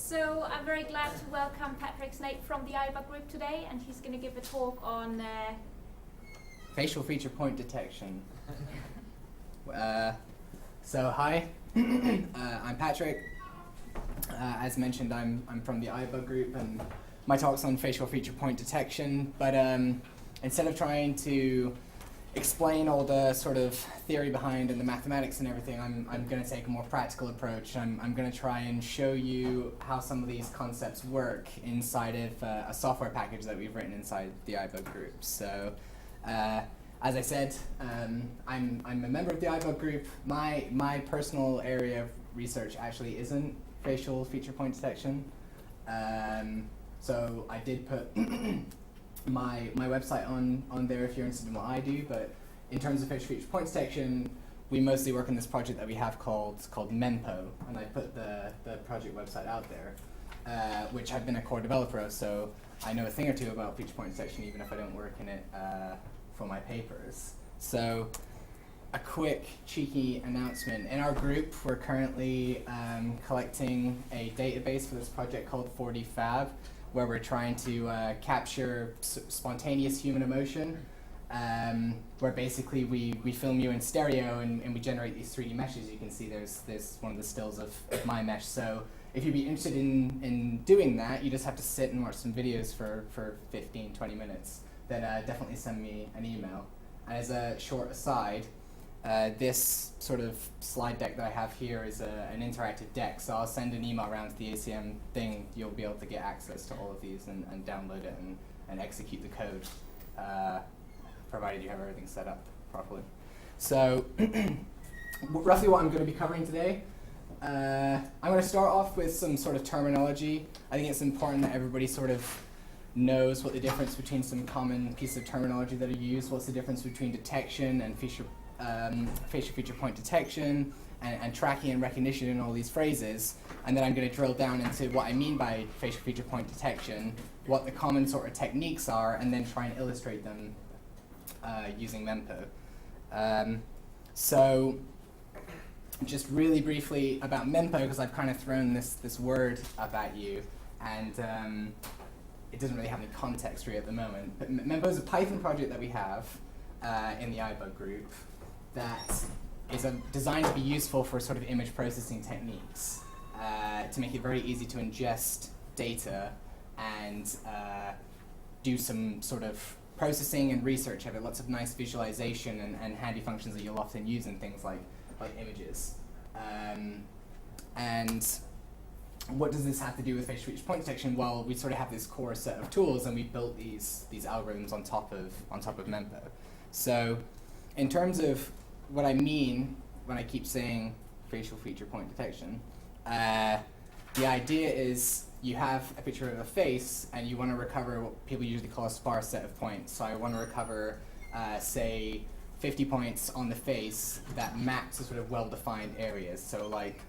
So I'm very glad to welcome Patrick Snape from the IBA group today, and he's going to give a talk on facial feature point detection. So hi, I'm Patrick. As mentioned, I'm from the IBA group, and my talk's on facial feature point detection. But instead of trying to explain all the sort of theory behind and the mathematics and everything, I'm going to take a more practical approach. I'm going to try and show you how some of these concepts work inside of a software package that we've written inside the IBA group. So, as I said, I'm a member of the IBA group. My personal area of research actually isn't facial feature point detection. So I did put my website on there if you're interested in what I do, but in terms of facial feature point detection, we mostly work on this project that we have called Mempo, and I put the project website out there, which I've been a core developer of, so I know a thing or two about feature point detection even if I don't work in it for my papers. So a quick cheeky announcement. In our group, we're currently collecting a database for this project called 4D-Fab, where we're trying to capture spontaneous human emotion, where basically we film you in stereo and we generate these 3D meshes. You can see there's one of the stills of my mesh. So if you'd be interested in doing that, you just have to sit and watch some videos for 15, 20 minutes. Then definitely send me an email. And as a short aside, this sort of slide deck that I have here is an interactive deck, so I'll send an email around to the ACM thing. You'll be able to get access to all of these and download it and execute the code, provided you have everything set up properly. So roughly what I'm going to be covering today, I'm going to start off with some sort of terminology. I think it's important that everybody sort of knows what the difference between some common pieces of terminology that are used, what's the difference between detection and facial feature point detection, and tracking and recognition and all these phrases. And then I'm going to drill down into what I mean by facial feature point detection, what the common sort of techniques are, and then try and illustrate them using Mempo. So just really briefly about Mempo, because I've kind of thrown this word up at you, and it doesn't really have any context really at the moment. But Mempo is a Python project that we have in the IBA group that is designed to be useful for sort of image processing techniques, to make it very easy to ingest data and do some sort of processing and research of it, lots of nice visualization and handy functions that you'll often use in things like images. And what does this have to do with facial feature point detection? Well, we sort of have this core set of tools, and we built these algorithms on top of Mempo. So in terms of what I mean when I keep saying facial feature point detection, the idea is you have a picture of a face and you want to recover what people usually call a sparse set of points. So I want to recover, say, 50 points on the face that map to sort of well-defined areas. So like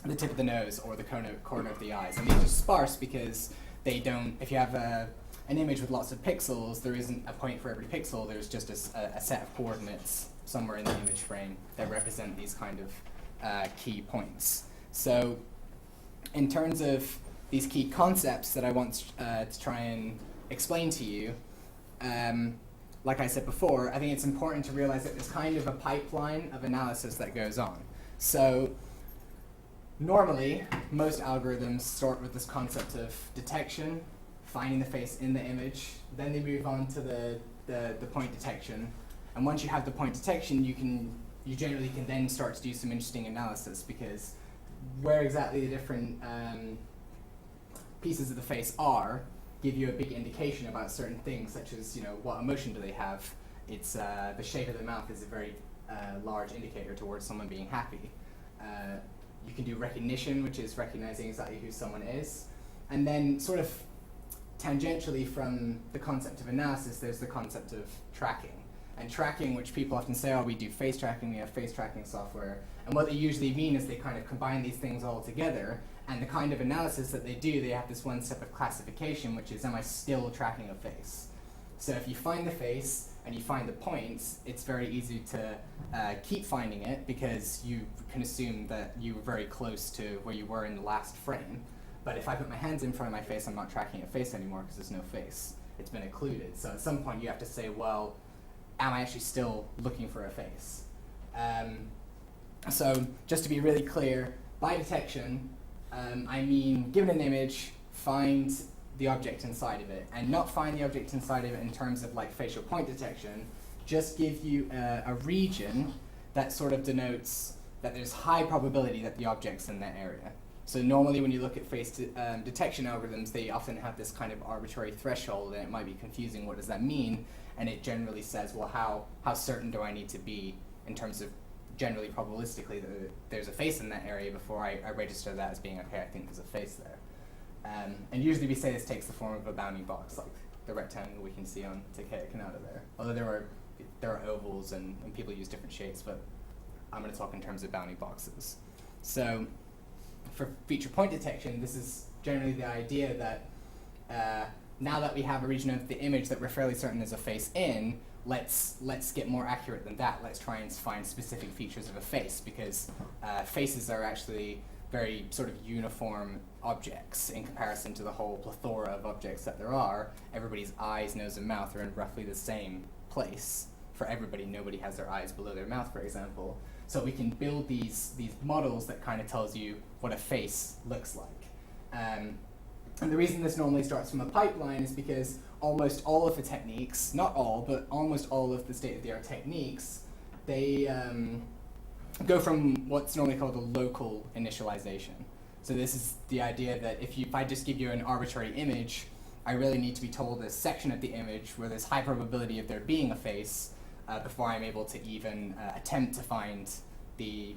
the tip of the nose or the corner of the eyes. And these are sparse because they don't, if you have an image with lots of pixels, there isn't a point for every pixel. There's just a set of coordinates somewhere in the image frame that represent these kind of key points. So in terms of these key concepts that I want to try and explain to you, like I said before, I think it's important to realize that there's kind of a pipeline of analysis that goes on. So normally, most algorithms start with this concept of detection, finding the face in the image, then they move on to the point detection. And once you have the point detection, you generally can then start to do some interesting analysis, because where exactly the different pieces of the face are give you a big indication about certain things, such as what emotion do they have. It's the shape of the mouth is a very large indicator towards someone being happy. You can do recognition, which is recognizing exactly who someone is, and then sort of tangentially from the concept of analysis, there's the concept of tracking. And tracking, which people often say, oh, we do face tracking, we have face tracking software. And what they usually mean is they kind of combine these things all together, and the kind of analysis that they do, they have this one step of classification, which is, am I still tracking a face? So if you find the face and you find the points, it's very easy to keep finding it, because you can assume that you were very close to where you were in the last frame. But if I put my hands in front of my face, I'm not tracking a face anymore because there's no face. It's been occluded. So at some point you have to say, well, am I actually still looking for a face? So just to be really clear, by detection, I mean, given an image, find the object inside of it, and not find the object inside of it in terms of like facial point detection, just give you a region that sort of denotes that there's high probability that the object's in that area. So normally when you look at face detection algorithms, they often have this kind of arbitrary threshold, and it might be confusing, what does that mean? And it generally says, well, how certain do I need to be in terms of generally probabilistically that there's a face in that area before I register that as being, okay, I think there's a face there. And usually we say this takes the form of a bounding box, like the rectangle we can see on Takeo Kanata there. Although there are ovals and people use different shapes, but I'm going to talk in terms of bounding boxes. So for feature point detection, this is generally the idea that now that we have a region of the image that we're fairly certain there's a face in, let's get more accurate than that. Let's try and find specific features of a face, because faces are actually very sort of uniform objects in comparison to the whole plethora of objects that there are. Everybody's eyes, nose, and mouth are in roughly the same place. For everybody, nobody has their eyes below their mouth, for example. So we can build these models that kind of tells you what a face looks like. And the reason this normally starts from a pipeline is because almost all of the techniques, not all, but almost all of the state-of-the-art techniques, they go from what's normally called a local initialization. So this is the idea that if I just give you an arbitrary image, I really need to be told a section of the image where there's high probability of there being a face before I'm able to even attempt to find the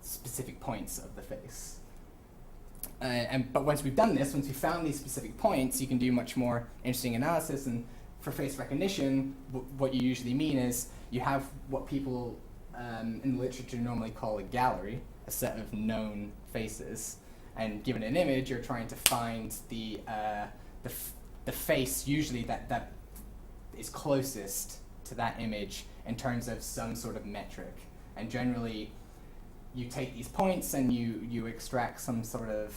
specific points of the face. But once we've done this, once we've found these specific points, you can do much more interesting analysis. And for face recognition, what you usually mean is you have what people in the literature normally call a gallery, a set of known faces. And given an image, you're trying to find the face usually that is closest to that image in terms of some sort of metric. And generally, you take these points and you extract some sort of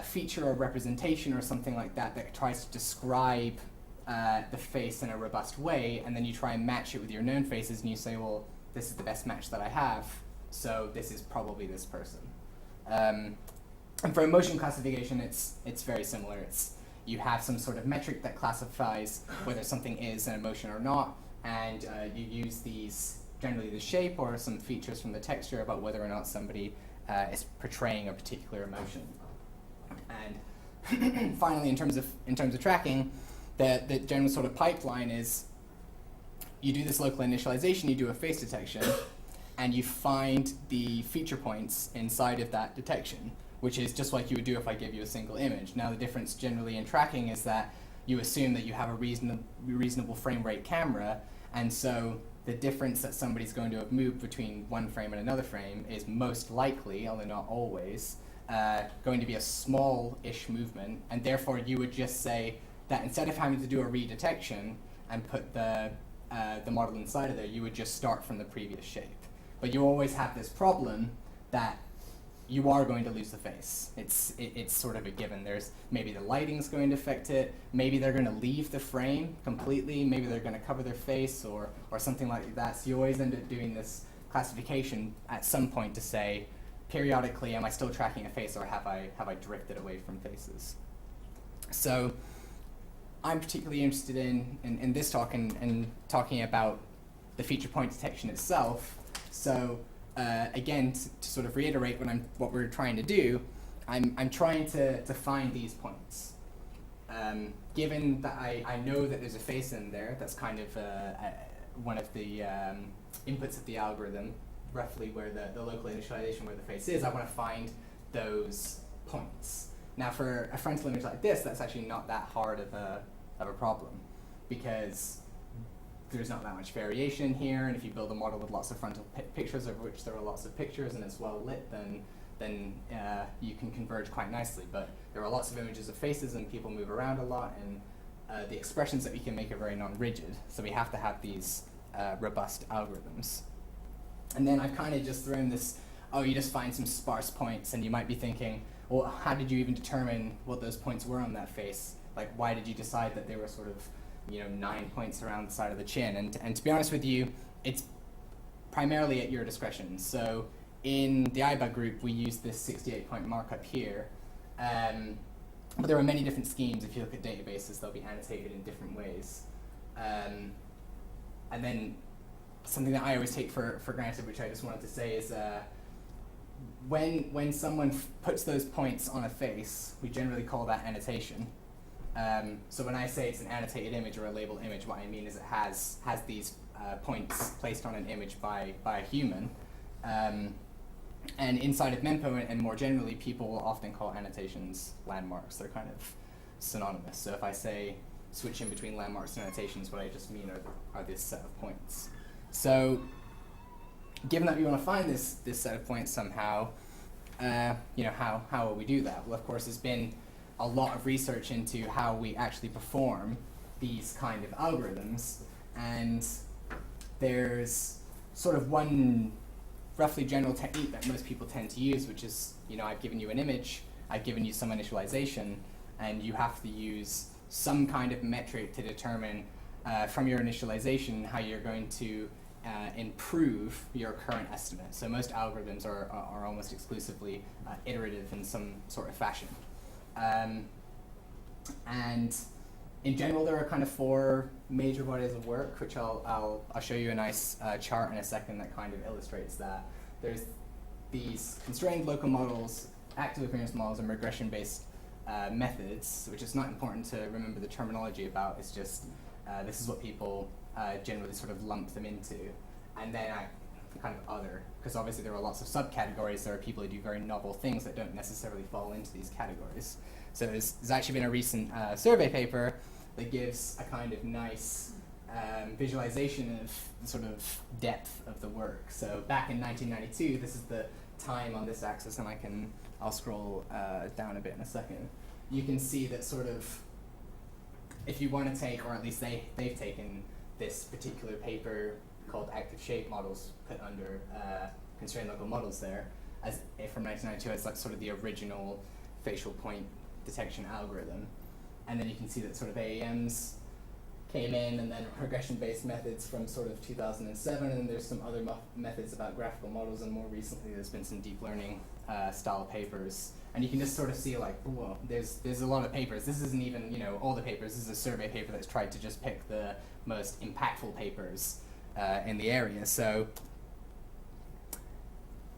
feature or representation or something like that that tries to describe the face in a robust way, and then you try and match it with your known faces, and you say, well, this is the best match that I have, so this is probably this person. And for emotion classification, it's very similar. You have some sort of metric that classifies whether something is an emotion or not, and you use these, generally the shape or some features from the texture about whether or not somebody is portraying a particular emotion. And finally, in terms of tracking, the general sort of pipeline is you do this local initialization, you do a face detection, and you find the feature points inside of that detection, which is just like you would do if I give you a single image. Now the difference generally in tracking is that you assume that you have a reasonable frame rate camera, and so the difference that somebody's going to have moved between one frame and another frame is most likely, although not always, going to be a small-ish movement, and therefore you would just say that instead of having to do a redetection and put the model inside of there, you would just start from the previous shape. But you always have this problem that you are going to lose the face. It's sort of a given. There's maybe the lighting's going to affect it, maybe they're going to leave the frame completely, maybe they're going to cover their face or something like that. So you always end up doing this classification at some point to say, periodically, am I still tracking a face, or have I drifted away from faces? So I'm particularly interested in this talk and talking about the feature point detection itself. So again, to sort of reiterate what we're trying to do, I'm trying to find these points. Given that I know that there's a face in there, that's kind of one of the inputs of the algorithm, roughly where the local initialization where the face is, I want to find those points. Now for a frontal image like this, that's actually not that hard of a problem, because there's not that much variation here, and if you build a model with lots of frontal pictures, of which there are lots of pictures, and it's well lit, then you can converge quite nicely. But there are lots of images of faces, and people move around a lot, and the expressions that we can make are very non-rigid, so we have to have these robust algorithms. And then I've kind of just thrown this, oh, you just find some sparse points, and you might be thinking, Or how did you even determine what those points were on that face? Like, why did you decide that they were sort of, 9 points around the side of the chin? And to be honest with you, it's primarily at your discretion. So in the IBA group, we use this 68-point markup here. But there are many different schemes. If you look at databases, they'll be annotated in different ways. And then something that I always take for granted, which I just wanted to say, is when someone puts those points on a face, we generally call that annotation. So when I say it's an annotated image or a labeled image, what I mean is it has these points placed on an image by a human. And inside of Mempo and more generally, people will often call annotations landmarks. They're kind of synonymous. So if I say switching between landmarks and annotations, what I just mean are this set of points. So given that we want to find this set of points somehow, how will we do that? Well, of course, there's been a lot of research into how we actually perform these kind of algorithms, and there's sort of one roughly general technique that most people tend to use, which is, I've given you an image, I've given you some initialization, and you have to use some kind of metric to determine from your initialization how you're going to improve your current estimate. So most algorithms are almost exclusively iterative in some sort of fashion. And in general, there are kind of 4 major bodies of work, which I'll show you a nice chart in a second that kind of illustrates that. There's these constrained local models, active appearance models, and regression-based methods, which is not important to remember the terminology about. It's just this is what people generally sort of lump them into. And then kind of other, because obviously there are lots of subcategories. There are people who do very novel things that don't necessarily fall into these categories. So there's actually been a recent survey paper that gives a kind of nice visualization of the sort of depth of the work. So back in 1992, this is the time on this axis, and I'll scroll down a bit in a second. You can see that sort of, if you want to take, or at least they've taken this particular paper called Active Shape Models, put under Constrained Local Models there, as from 1992 as like sort of the original facial point detection algorithm. And then you can see that sort of AAMs came in, and then regression-based methods from sort of 2007, and there's some other methods about graphical models, and more recently there's been some deep learning style papers. And you can just sort of see like, whoa, there's a lot of papers. This isn't even, all the papers. This is a survey paper that's tried to just pick the most impactful papers in the area. So,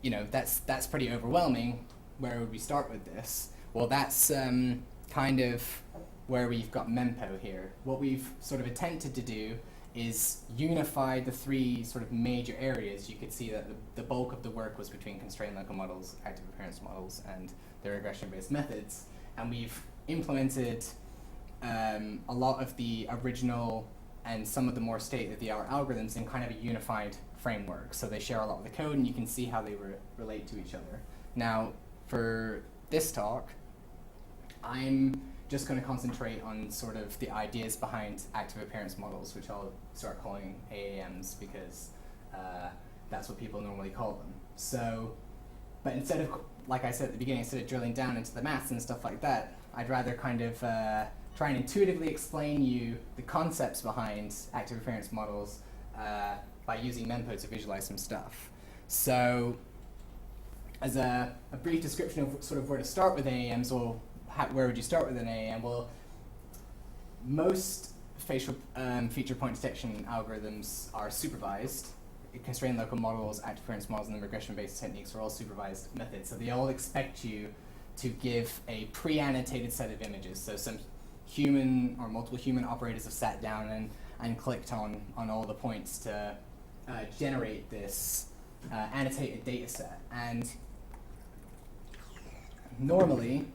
that's pretty overwhelming. Where would we start with this? Well, that's kind of where we've got Mempo here. What we've sort of attempted to do is unify the 3 sort of major areas. You could see that the bulk of the work was between constrained local models, active appearance models, and the regression-based methods. And we've implemented a lot of the original and some of the more state-of-the-art algorithms in kind of a unified framework. So they share a lot of the code, and you can see how they relate to each other. Now, for this talk, I'm just going to concentrate on sort of the ideas behind active appearance models, which I'll start calling AAMs because that's what people normally call them. So, but instead of, like I said at the beginning, instead of drilling down into the maths and stuff like that, I'd rather kind of try and intuitively explain you the concepts behind active appearance models by using Mempo to visualize some stuff. So, as a brief description of sort of where to start with AAMs, or where would you start with an AAM? Well, most facial feature point detection algorithms are supervised. Constrained local models, active appearance models, and the regression-based techniques are all supervised methods. So they all expect you to give a pre-annotated set of images. So some human or multiple human operators have sat down and clicked on all the points to generate this annotated data set. And normally,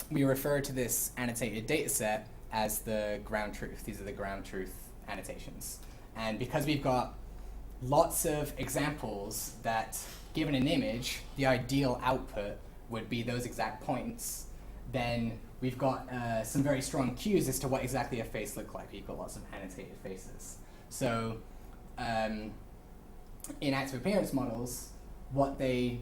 we refer to this annotated data set as the ground truth. These are the ground truth annotations. And because we've got lots of examples that, given an image, the ideal output would be those exact points, then we've got some very strong cues as to what exactly a face looks like. We've got lots of annotated faces. So in active appearance models, what they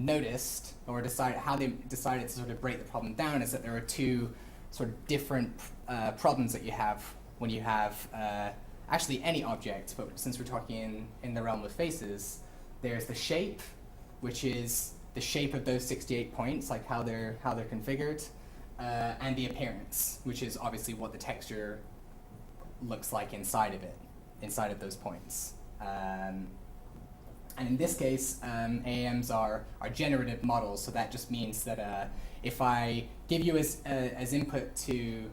noticed or how they decided to sort of break the problem down is that there are two sort of different problems that you have when you have actually any object, but since we're talking in the realm of faces, there's the shape, which is the shape of those 68 points, like how they're configured, and the appearance, which is obviously what the texture looks like inside of it, inside of those points. And in this case, AAMs are generative models, so that just means that if I give you as input to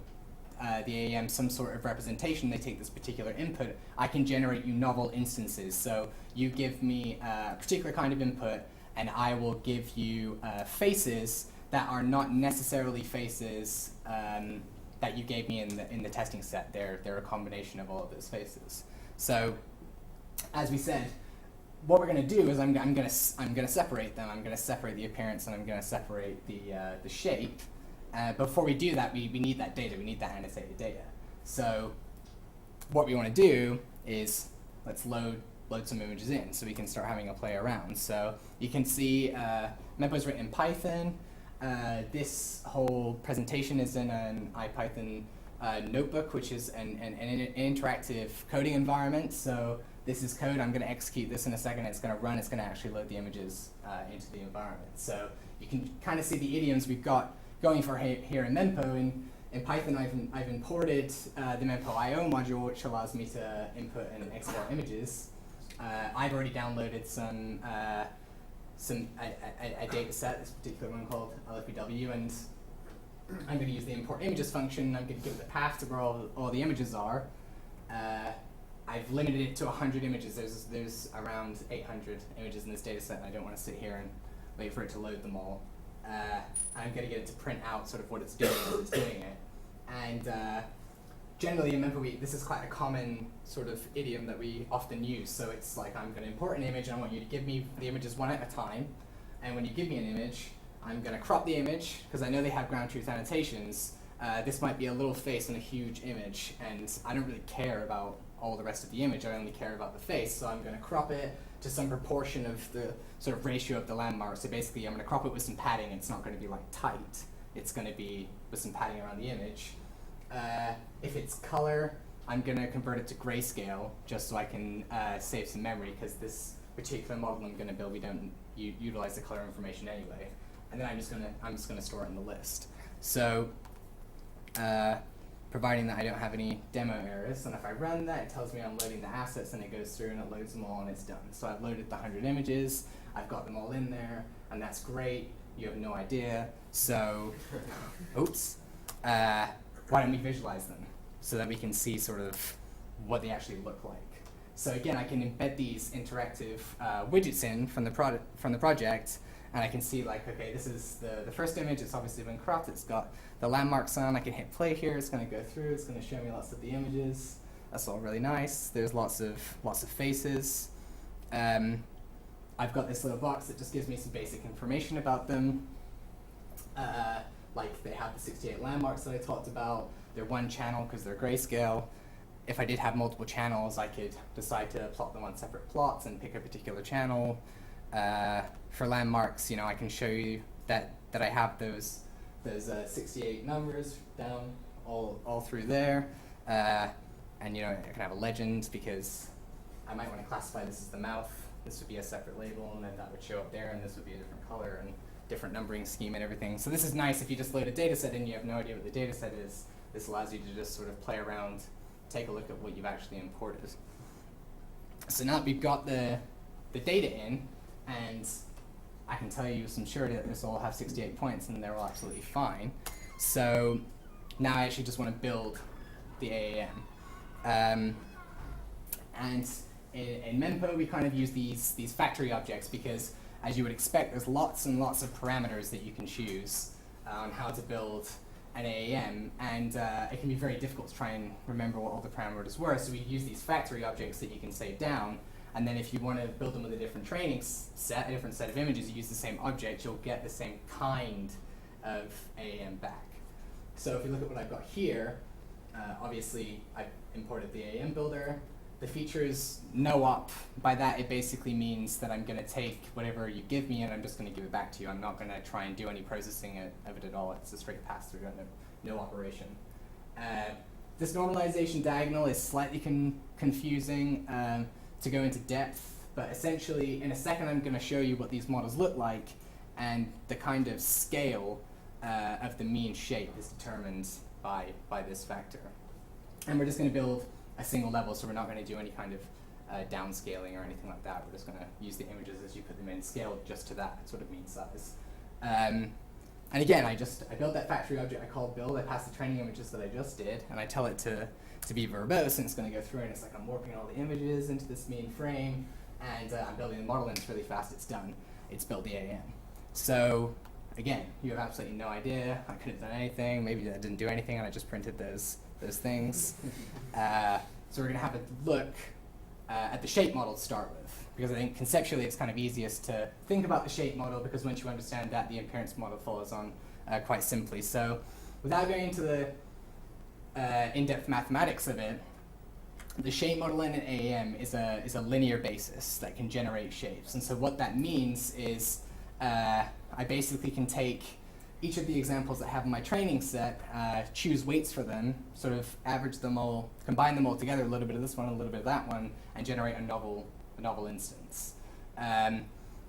the AAM some sort of representation, they take this particular input, I can generate you novel instances. So you give me a particular kind of input, and I will give you faces that are not necessarily faces that you gave me in the testing set. They're a combination of all of those faces. So, as we said, what we're going to do is I'm going to separate them. I'm going to separate the appearance, and I'm going to separate the shape. Before we do that, we need that data. We need that annotated data. So, what we want to do is let's load some images in, so we can start having a play around. So you can see Mempo is written in Python. This whole presentation is in an IPython notebook, which is an interactive coding environment. So this is code. I'm going to execute this in a second. It's going to run. It's going to actually load the images into the environment. So you can kind of see the idioms we've got going for here in Mempo. In Python, I've imported the Mempo IO module, which allows me to input and export images. I've already downloaded a data set, this particular one called LFBW, and I'm going to use the import images function. I'm going to give it the path to where all the images are. I've limited it to 100 images. There's around 800 images in this data set, and I don't want to sit here and wait for it to load them all. I'm going to get it to print out sort of what it's doing as it's doing it. And generally in Mempo, this is quite a common sort of idiom that we often use. So it's like, I'm going to import an image, and I want you to give me the images one at a time. And when you give me an image, I'm going to crop the image, because I know they have ground truth annotations. This might be a little face and a huge image, and I don't really care about all the rest of the image. I only care about the face. So I'm going to crop it to some proportion of the sort of ratio of the landmark. So basically, I'm going to crop it with some padding. It's not going to be like tight. It's going to be with some padding around the image. If it's color, I'm going to convert it to grayscale just so I can save some memory, because this particular model I'm going to build, we don't utilize the color information anyway. And then I'm just going to store it in the list. So providing that I don't have any demo errors, and if I run that, it tells me I'm loading the assets, and it goes through and it loads them all, and it's done. So I've loaded the 100 images, I've got them all in there, and that's great. You have no idea. So, oops. Why don't we visualize them so that we can see sort of what they actually look like? So again, I can embed these interactive widgets in from the project, and I can see like, okay, this is the first image. It's obviously been cropped. It's got the landmarks on. I can hit play here. It's going to go through. It's going to show me lots of the images. That's all really nice. There's lots of faces. I've got this little box that just gives me some basic information about them. Like they have the 68 landmarks that I talked about. They're one channel because they're grayscale. If I did have multiple channels, I could decide to plot them on separate plots and pick a particular channel. For landmarks, I can show you that I have those 68 numbers down all through there. And I can have a legend, because I might want to classify this as the mouth. This would be a separate label, and then that would show up there, and this would be a different color and different numbering scheme and everything. So this is nice if you just load a data set and you have no idea what the data set is. This allows you to just sort of play around, take a look at what you've actually imported. So now that we've got the data in, and I can tell you with some surety that this will all have 68 points and they're all absolutely fine. So now I actually just want to build the AAM. And in Mempo, we kind of use these factory objects because, as you would expect, there's lots and lots of parameters that you can choose on how to build an AAM, and it can be very difficult to try and remember what all the parameters were. So we use these factory objects that you can save down, and then if you want to build them with a different training set, a different set of images, you use the same object, you'll get the same kind of AAM back. So if you look at what I've got here, obviously I've imported the AAM builder. the feature is no op. By that, it basically means that I'm going to take whatever you give me and I'm just going to give it back to you. I'm not going to try and do any processing of it at all. It's a straight pass-through, no operation. This normalization diagonal is slightly confusing to go into depth, but essentially, in a second, I'm going to show you what these models look like, and the kind of scale of the mean shape is determined by this vector. And we're just going to build a single level, so we're not going to do any kind of downscaling or anything like that. We're just going to use the images as you put them in, scaled just to that sort of mean size. And again, I built that factory object I called build. I pass the training images that I just did, and I tell it to be verbose, and it's going to go through, and it's like I'm warping all the images into this mean frame, and I'm building the model, and it's really fast. It's done. It's built the AM. So again, you have absolutely no idea. I could have done anything. Maybe I didn't do anything, and I just printed those things. So we're going to have a look at the shape model to start with, because I think conceptually it's kind of easiest to think about the shape model, because once you understand that, the appearance model follows on quite simply. So without going into the in-depth mathematics of it, the shape model in an AAM is a linear basis that can generate shapes. And so what that means is I basically can take each of the examples I have in my training set, choose weights for them, sort of average them all, combine them all together, a little bit of this one, a little bit of that one, and generate a novel instance.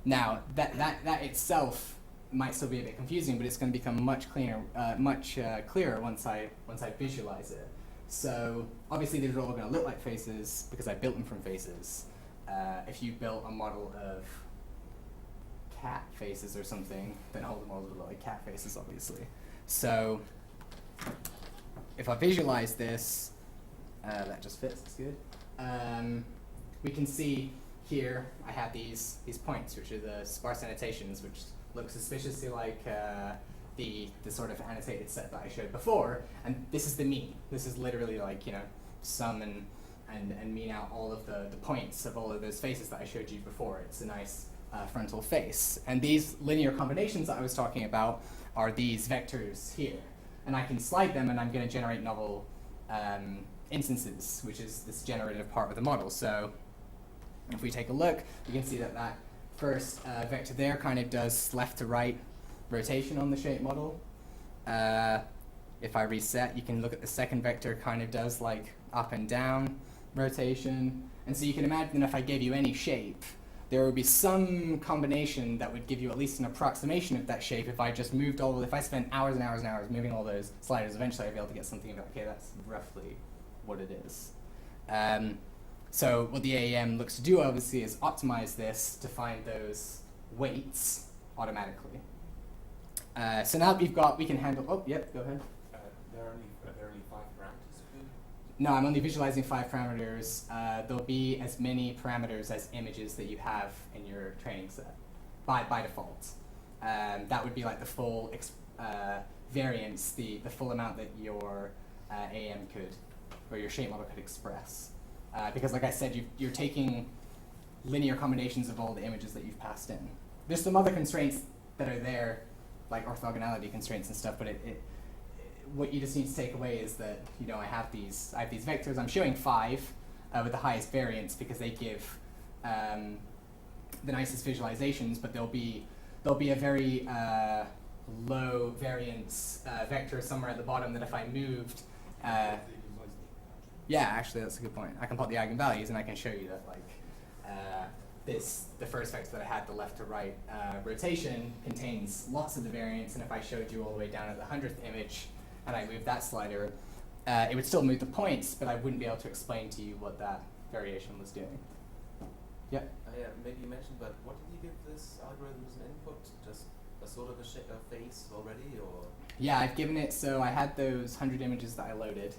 Now, that itself might still be a bit confusing, but it's going to become much clearer once I visualize it. So obviously these are all going to look like faces because I built them from faces. If you built a model of cat faces or something, then all the models would look like cat faces, obviously. So if I visualize this, that just fits, that's good. We can see here I have these points, which are the sparse annotations, which look suspiciously like the sort of annotated set that I showed before, and this is the mean. This is literally like, sum and mean out all of the points of all of those faces that I showed you before. It's a nice frontal face. And these linear combinations that I was talking about are these vectors here. And I can slide them, and I'm going to generate novel instances, which is this generative part of the model. So if we take a look, you can see that first vector there kind of does left to right rotation on the shape model. If I reset, you can look at the second vector, kind of does like up and down rotation. And so you can imagine if I gave you any shape, there would be some combination that would give you at least an approximation of that shape. If I just moved if I spent hours and hours and hours moving all those sliders, eventually I'd be able to get something about, okay, that's roughly what it is. So what the AEM looks to do, obviously, is optimize this to find those weights automatically. So now we can handle, oh, yep, go ahead. There are only 5 parameters? No, I'm only visualizing 5 parameters. There'll be as many parameters as images that you have in your training set by default. That would be like the full variance, the full amount that your AM could, or your shape model could express. Because like I said, you're taking linear combinations of all the images that you've passed in. There's some other constraints that are there, like orthogonality constraints and stuff, but what you just need to take away is that I have these vectors. I'm showing 5 with the highest variance because they give the nicest visualizations, but there'll be a very low variance vector somewhere at the bottom that if I moved. Yeah, actually, that's a good point. I can plot the eigenvalues, and I can show you that the first vector that I had, the left to right rotation, contains lots of the variance, and if I showed you all the way down at the 100th image, and I moved that slider, it would still move the points, but I wouldn't be able to explain to you what that variation was doing. Yeah? Yeah, maybe you mentioned, but what did you give this algorithm as an input? Just a sort of a face already, or? Yeah, I've given it, so I had those 100 images that I loaded.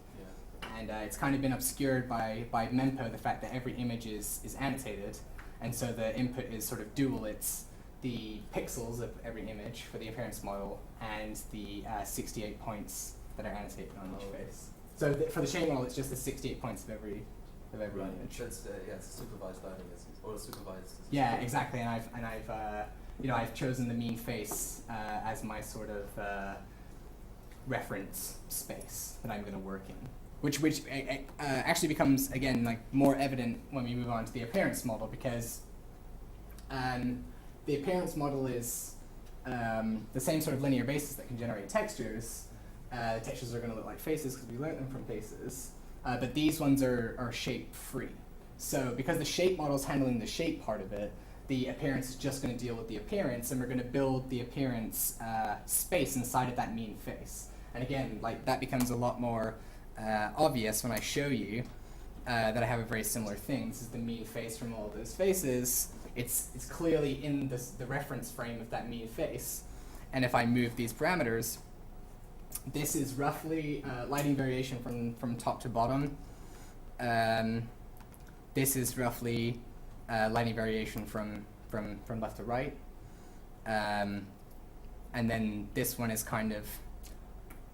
And it's kind of been obscured by Mempo, the fact that every image is annotated, and so the input is sort of dual. It's the pixels of every image for the appearance model and the 68 points that are annotated on each face. So for the shape model, it's just the 68 points of every image. So it's supervised learning, or supervised. Yeah, exactly. And I've chosen the mean face as my sort of reference space that I'm going to work in. which actually becomes, again, like more evident when we move on to the appearance model, because the appearance model is the same sort of linear basis that can generate textures. The textures are going to look like faces because we learned them from faces, but these ones are shape-free. So because the shape model is handling the shape part of it, the appearance is just going to deal with the appearance, and we're going to build the appearance space inside of that mean face. And again, like that becomes a lot more obvious when I show you that I have a very similar thing. This is the mean face from all of those faces. It's clearly in the reference frame of that mean face. And if I move these parameters, this is roughly lighting variation from top to bottom. This is roughly lighting variation from left to right. And then this one is kind of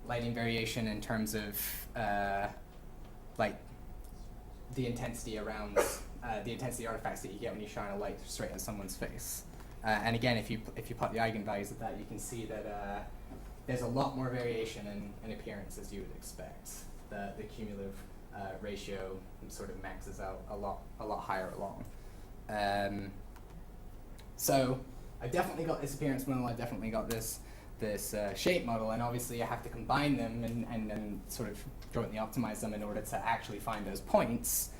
lighting variation in terms of like the intensity around the intensity artifacts that you get when you shine a light straight at someone's face. And again, if you plot the eigenvalues of that, you can see that there's a lot more variation in appearance as you would expect. The cumulative ratio sort of maxes out a lot higher along. So I definitely got this appearance model. I definitely got this shape model, and obviously I have to combine them and sort of jointly optimize them in order to actually find those points.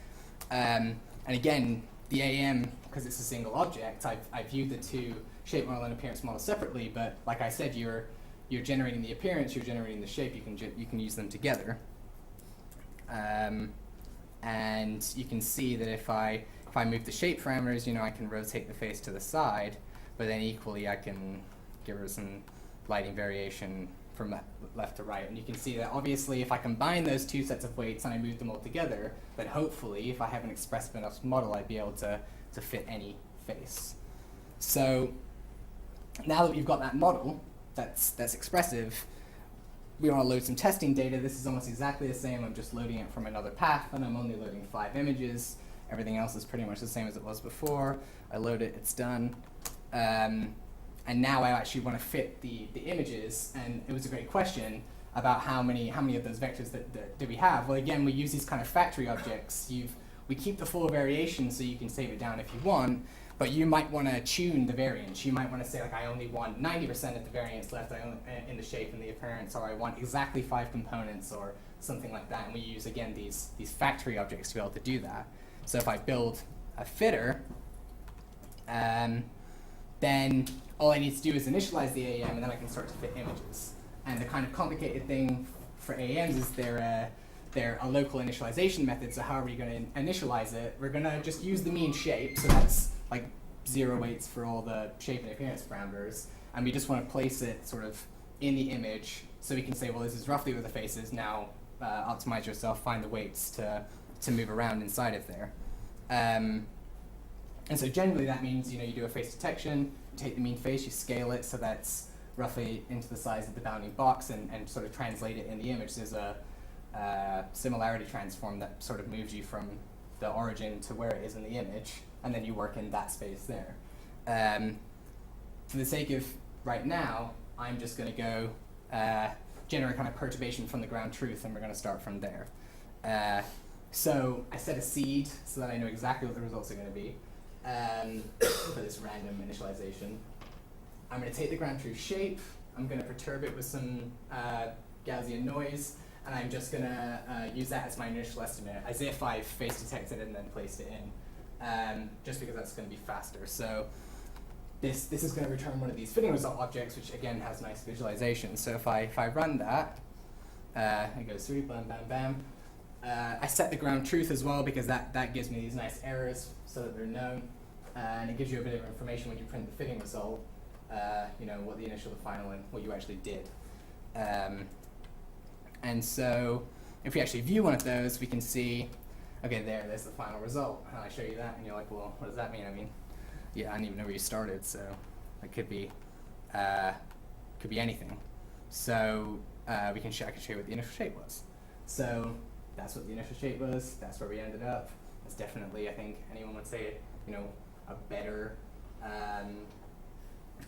And again, the AM, because it's a single object, I viewed the two shape model and appearance model separately, but like I said, you're generating the appearance, you're generating the shape, you can use them together. And you can see that if I move the shape parameters, I can rotate the face to the side, but then equally I can give her some lighting variation from left to right. And you can see that obviously if I combine those two sets of weights and I move them all together, then hopefully if I have an expressive enough model, I'd be able to fit any face. So now that we've got that model that's expressive, we want to load some testing data. This is almost exactly the same. I'm just loading it from another path, and I'm only loading 5 images. Everything else is pretty much the same as it was before. I load it, it's done. And now I actually want to fit the images, and it was a great question about how many of those vectors that do we have. Well, again, we use these kind of factory objects. We keep the full variation so you can save it down if you want, but you might want to tune the variance. You might want to say, like, I only want 90% of the variance left in the shape and the appearance, or I want exactly 5 components, or something like that. And we use, again, these factory objects to be able to do that. So if I build a fitter, then all I need to do is initialize the AAM, and then I can start to fit images. And the kind of complicated thing for AAMs is they're a local initialization method. So how are we going to initialize it? We're going to just use the mean shape. So that's like 0 weights for all the shape and appearance parameters. And we just want to place it sort of in the image. So we can say, well, this is roughly where the face is. Now optimize yourself, find the weights to move around inside of there. And so generally that means, you do a face detection, you take the mean face, you scale it so that's roughly into the size of the bounding box, and sort of translate it in the image. There's a similarity transform that sort of moves you from the origin to where it is in the image, and then you work in that space there. For the sake of right now, I'm just going to go generate kind of perturbation from the ground truth, and we're going to start from there. So I set a seed so that I know exactly what the results are going to be. For this random initialization. I'm going to take the ground truth shape, I'm going to perturb it with some Gaussian noise, and I'm just going to use that as my initial estimate, as if I've face detected it and then placed it in, just because that's going to be faster. So this is going to return one of these fitting result objects, which again has nice visualization. So if I run that, it goes through, bam, bam, bam. I set the ground truth as well, because that gives me these nice errors so that they're known, and it gives you a bit of information when you print the fitting result, what the initial, the final, and what you actually did. And so if we actually view one of those, we can see, okay, there's the final result. And I show you that, and you're like, well, what does that mean? I mean, yeah, I didn't even know where you started, so it could be anything. So I can show you what the initial shape was. So that's what the initial shape was. That's where we ended up. It's definitely, I think anyone would say, a better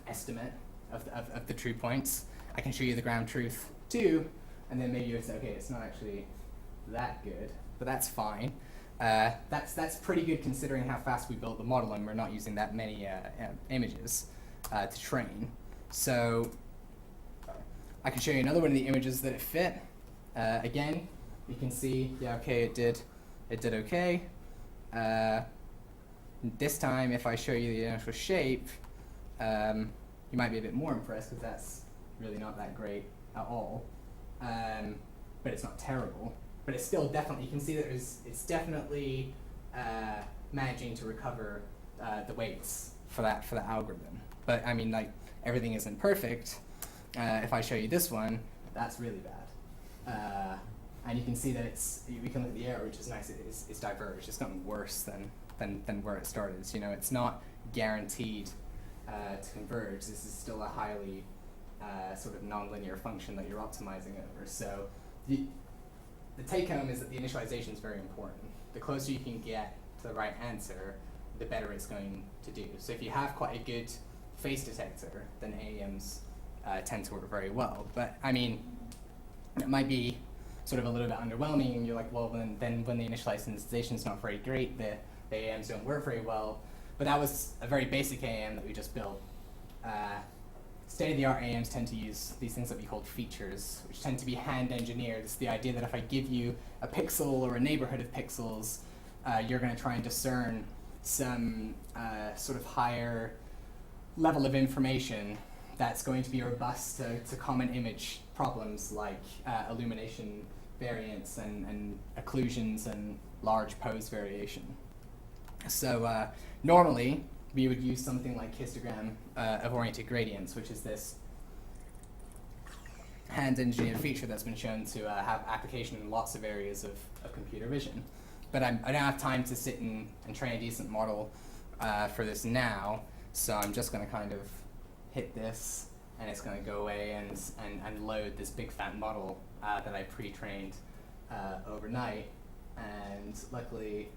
estimate of the true points. I can show you the ground truth too, and then maybe you would say, okay, it's not actually that good, but that's fine. That's pretty good considering how fast we built the model, and we're not using that many images to train. So I can show you another one of the images that it fit. Again, you can see, yeah, okay, it did okay. This time, if I show you the initial shape, you might be a bit more impressed because that's really not that great at all. But it's not terrible. But it's still definitely, you can see that it's definitely managing to recover the weights for that algorithm. But I mean, like, everything isn't perfect. If I show you this one, that's really bad. And you can see that we can look at the error, which is nice. It's diverged. It's gotten worse than where it started. So, you know, it's not guaranteed to converge. This is still a highly sort of nonlinear function that you're optimizing over. So the take home is that the initialization is very important. The closer you can get to the right answer, the better it's going to do. So if you have quite a good face detector, then AEMs tend to work very well. But I mean, it might be sort of a little bit underwhelming, and you're like, well, then when the initialization is not very great, the AEMs don't work very well. But that was a very basic AEM that we just built. State-of-the-art AEMs tend to use these things that we call features, which tend to be hand-engineered. It's the idea that if I give you a pixel or a neighborhood of pixels, you're going to try and discern some sort of higher level of information that's going to be robust to common image problems like illumination variance and occlusions and large pose variation. So normally, we would use something like histogram of oriented gradients, which is this hand-engineered feature that's been shown to have application in lots of areas of computer vision. But I don't have time to sit and train a decent model for this now, so I'm just going to kind of hit this, and it's going to go away and load this big fat model that I pre-trained overnight. And luckily,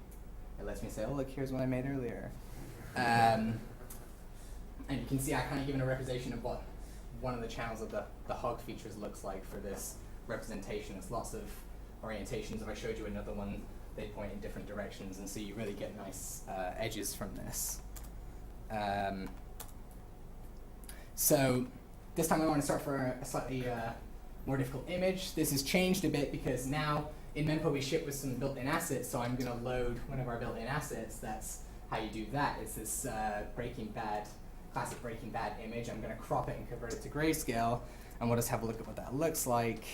it lets me say, oh, look, here's what I made earlier. And you can see I kind of given a representation of what one of the channels of the hog features looks like for this representation. It's lots of orientations. If I showed you another one, they point in different directions, and so you really get nice edges from this. So this time I want to start for a slightly more difficult image. This has changed a bit because now in Mempo we ship with some built-in assets, so I'm going to load one of our built-in assets. That's how you do that. It's this classic Breaking Bad image. I'm going to crop it and convert it to grayscale, and we'll just have a look at what that looks like.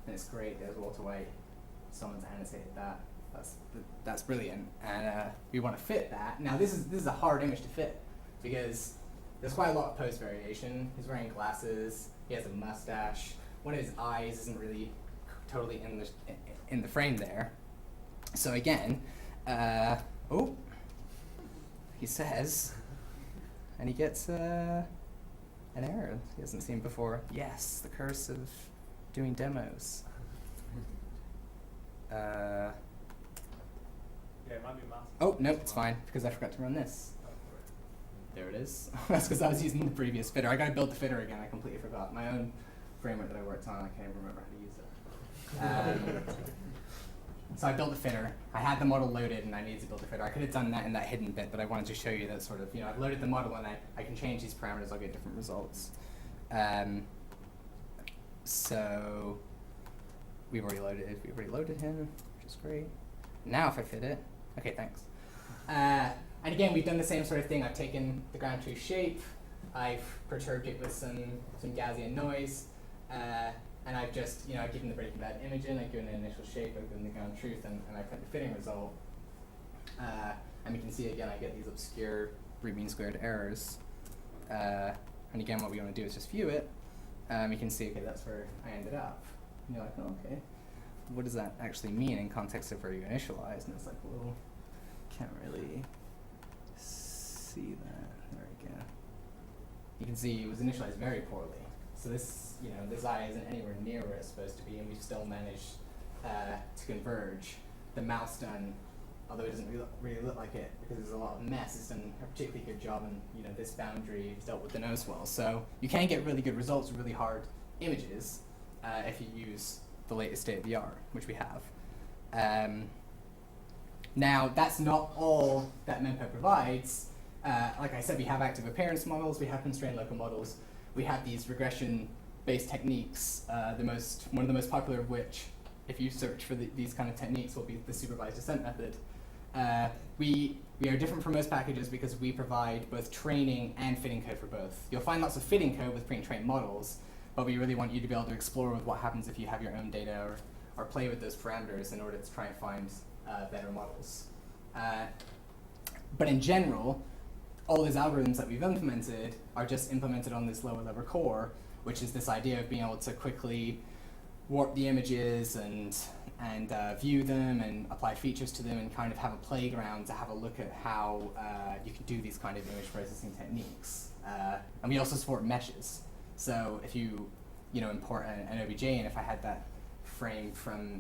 And it's great. There's Walter White. Someone's annotated that. That's brilliant. And we want to fit that. Now this is a hard image to fit because there's quite a lot of pose variation. He's wearing glasses. He has a mustache. One of his eyes isn't really totally in the frame there. So again, he says, and he gets an error he hasn't seen before. Yes, the curse of doing demos. Yeah, it might be masked. Oh, nope, it's fine, because I forgot to run this. There it is. That's because I was using the previous fitter. I got to build the fitter again. I completely forgot. My own framework that I worked on, I can't even remember how to use it. So I built the fitter. I had the model loaded, and I needed to build the fitter. I could have done that in that hidden bit, but I wanted to show you that sort of, I've loaded the model, and I can change these parameters. I'll get different results. So we've already loaded him, which is great. Now if I fit it, okay, thanks. And again, we've done the same sort of thing. I've taken the ground truth shape, I've perturbed it with some Gaussian noise, and I've just, I've given the Breaking Bad image in, I've given an initial shape, I've given the ground truth, and I put the fitting result. And we can see again, I get these obscure root mean squared errors. And again, what we want to do is just view it. We can see, okay, that's where I ended up. And you're like, oh, okay. What does that actually mean in context of where you initialized? And it's like, well, can't really see that. There we go. You can see it was initialized very poorly. So this, this eye isn't anywhere near where it's supposed to be, and we've still managed to converge. The mouse done, although it doesn't really look like it because there's a lot of mess, it's done a particularly good job, and this boundary is dealt with the nose well. So you can get really good results with really hard images if you use the latest state of the art, which we have. Now, that's not all that MemPo provides. Like I said, we have active appearance models, we have constrained local models, we have these regression-based techniques, one of the most popular of which, if you search for these kind of techniques, will be the supervised descent method. We are different from most packages because we provide both training and fitting code for both. You'll find lots of fitting code with pre-trained models, but we really want you to be able to explore with what happens if you have your own data or play with those parameters in order to try and find better models. But in general, all these algorithms that we've implemented are just implemented on this lower level core, which is this idea of being able to quickly warp the images and view them and apply features to them and kind of have a playground to have a look at how you can do these kind of image processing techniques. And we also support meshes. So if you import an OBJ, and if I had that frame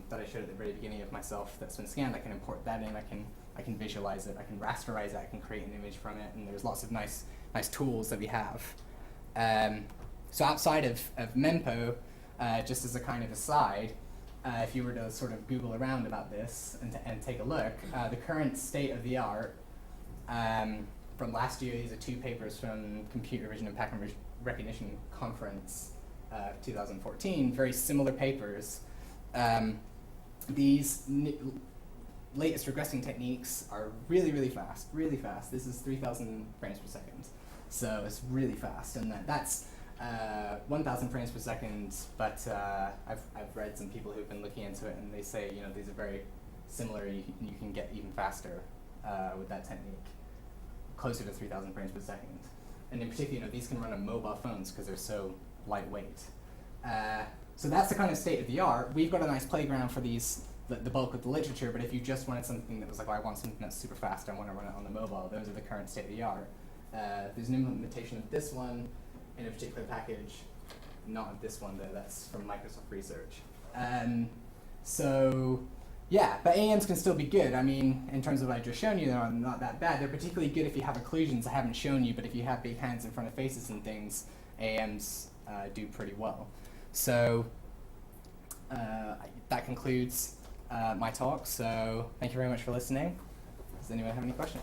that I showed at the very beginning of myself that's been scanned, I can import that in, I can visualize it, I can rasterize it, I can create an image from it, and there's lots of nice tools that we have. So outside of MemPo, just as a kind of aside, if you were to sort of Google around about this and take a look, the current state of the art from last year, these are 2 papers from Computer Vision and Pattern Recognition Conference 2014, very similar papers. These latest regressing techniques are really fast, really fast. This is 3,000 frames per second, so it's really fast, and that's 1,000 frames per second, but I've read some people who've been looking into it, and they say these are very similar. You can get even faster with that technique, closer to 3,000 frames per second. And in particular, these can run on mobile phones because they're so lightweight. So that's the kind of state of the art. We've got a nice playground for these, the bulk of the literature, but if you just wanted something that was like, oh, I want something that's super fast, I want to run it on the mobile, those are the current state of the art. There's an implementation of this one in a particular package, not of this one though, that's from Microsoft Research. So yeah, but AMs can still be good. I mean, in terms of what I've just shown you, they're not that bad. They're particularly good if you have occlusions. I haven't shown you, but if you have big hands in front of faces and things, AMs do pretty well. So that concludes my talk. So thank you very much for listening. Does anyone have any questions?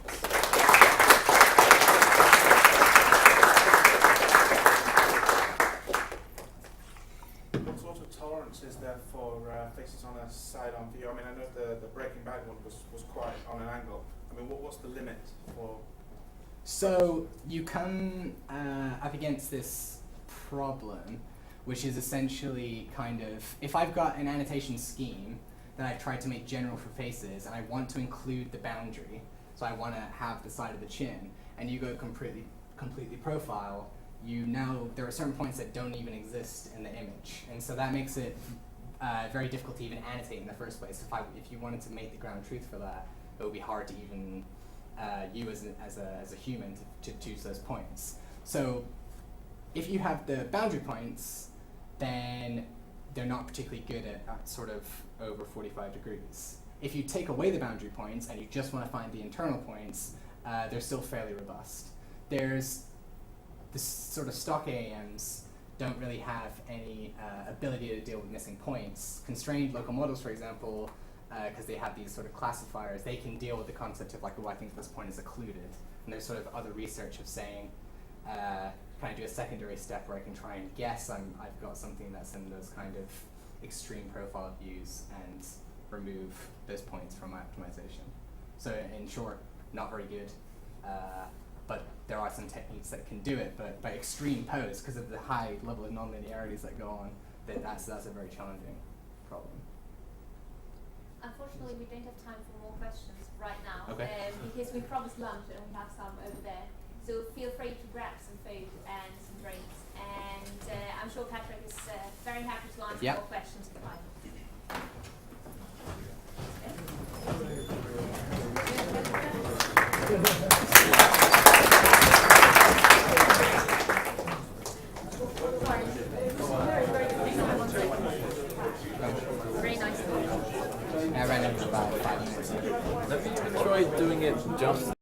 What sort of tolerance is there for faces on a side-on view? I mean, I know the Breaking Bad one was quite on an angle. I mean, what's the limit for? So you come up against this problem, which is essentially kind of, if I've got an annotation scheme that I've tried to make general for faces, and I want to include the boundary, so I want to have the side of the chin, and you go completely profile, there are certain points that don't even exist in the image, and so that makes it very difficult to even annotate in the first place. If you wanted to make the ground truth for that, it would be hard to even you as a human to choose those points. So if you have the boundary points, then they're not particularly good at sort of over 45 degrees. If you take away the boundary points and you just want to find the internal points, they're still fairly robust. There's this sort of stock AMs don't really have any ability to deal with missing points. Constrained local models, for example, because they have these sort of classifiers, they can deal with the concept of like, oh, I think this point is occluded. And there's sort of other research of saying, can I do a secondary step where I can try and guess I've got something that's in those kind of extreme profile views and remove those points from my optimization. So in short, not very good, but there are some techniques that can do it, but by extreme pose, because of the high level of nonlinearities that go on, that's a very challenging problem. Unfortunately, we don't have time for more questions right now, Okay. Because we promised lunch and we have some over there. So feel free to grab some food and some drinks. And I'm sure Patrick is very happy to answer more questions if you like. Very nice. I ran over about 5 minutes. Let me try doing it just